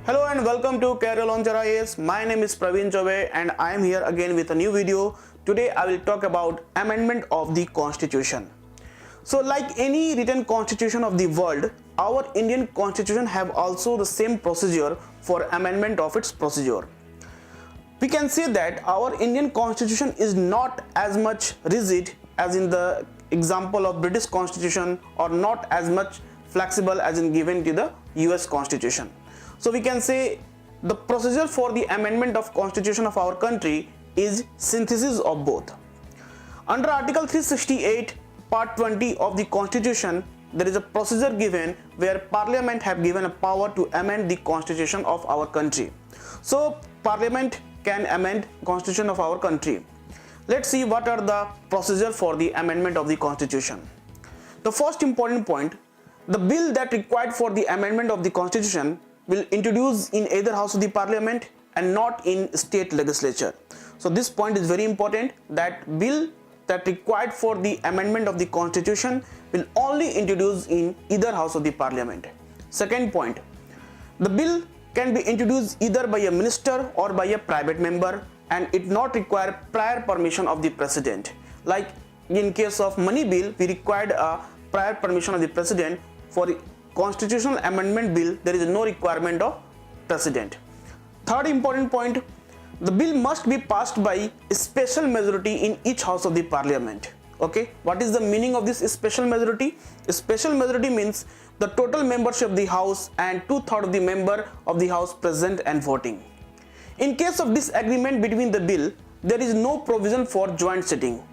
Hello and welcome to Career Launcher IAS. My name is Praveen Chaubey and I am here again with a new video. Today I will talk about amendment of the Constitution. So like any written constitution of the world, our Indian Constitution have also the same procedure for amendment of its procedure. We can say that our Indian Constitution is not as much rigid as in the example of British Constitution, or not as much flexible as in given to the US Constitution. So we can say the procedure for the amendment of Constitution of our country is synthesis of both. Under Article 368 Part 20 of the Constitution, there is a procedure given where Parliament have given a power to amend the Constitution of our country. So Parliament can amend Constitution of our country. Let's see what are the procedure for the amendment of the Constitution. The first important point, the bill that required for the amendment of the Constitution will introduce in either house of the Parliament and not in state legislature. So this point is very important, that bill that required for the amendment of the Constitution will only introduce in either house of the Parliament. Second point, the bill can be introduced either by a minister or by a private member, and it not require prior permission of the president. Like in case of money bill, we required a prior permission of the president. For constitutional amendment bill, there is no requirement of president. Third important point, the bill must be passed by a special majority in each house of the Parliament. Okay, what is the meaning of this special majority? A special majority means the total membership of the house and 2/3 of the member of the house present and voting. In case of disagreement between the bill, there is no provision for joint sitting.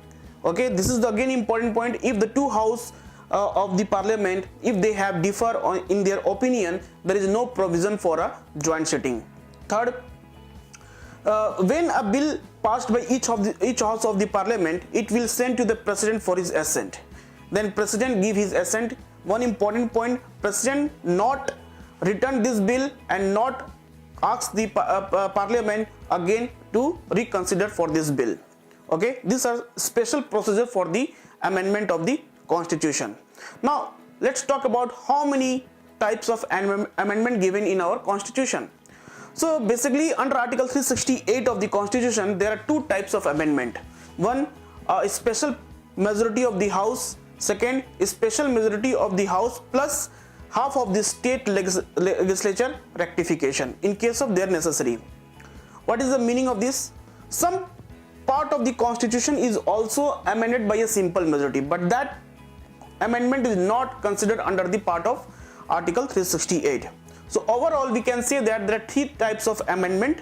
Okay, this is the again important point. If the two house of the Parliament, if they have differ in their opinion, there is no provision for a joint sitting. Third, when a bill passed by each house of the Parliament, it will send to the President for his assent. Then President give his assent. One important point, President not return this bill and not ask the Parliament again to reconsider for this bill. Okay, these are special procedure for the amendment of the Constitution. Now let's talk about how many types of amendment given in our Constitution. So basically under Article 368 of the Constitution, there are two types of amendment. One, a special majority of the House. Second, a special majority of the House plus half of the state legislature rectification in case of their necessary. What is the meaning of this? Some part of the Constitution is also amended by a simple majority, but that amendment is not considered under the part of Article 368. So overall we can say that there are three types of amendment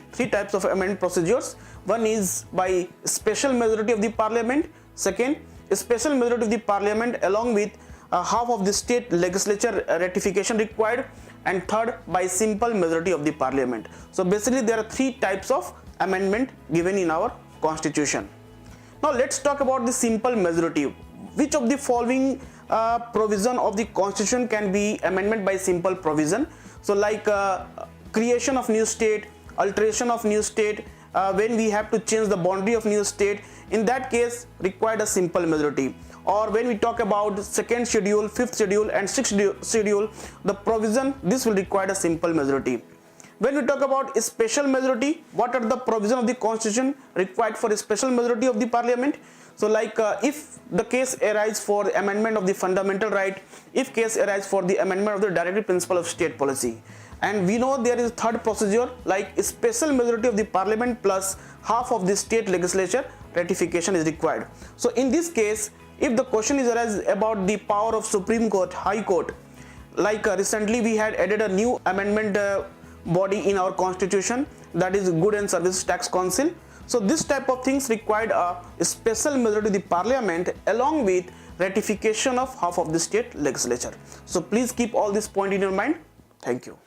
procedures. One is by special majority of the Parliament. Second, a special majority of the Parliament along with half of the state legislature ratification required, and third, by simple majority of the Parliament. So basically there are three types of amendment given in our Constitution. Now let's talk about the simple majority. Which of the following provision of the Constitution can be amendment by simple provision? So like creation of new state, alteration of new state, when we have to change the boundary of new state, in that case required a simple majority. Or when we talk about second schedule, fifth schedule and sixth schedule, the provision, this will require a simple majority. When we talk about a special majority, what are the provision of the Constitution required for a special majority of the Parliament? So like if the case arises for the amendment of the fundamental right, if case arises for the amendment of the directive principle of state policy. And we know there is a third procedure, like a special majority of the Parliament plus half of the state legislature ratification is required. So in this case, if the question is arises about the power of Supreme Court, High Court, like recently we had added a new amendment body in our Constitution, that is Good and Service Tax Council. So this type of things required a special majority of the Parliament along with ratification of half of the state legislature. So please keep all this point in your mind. Thank you.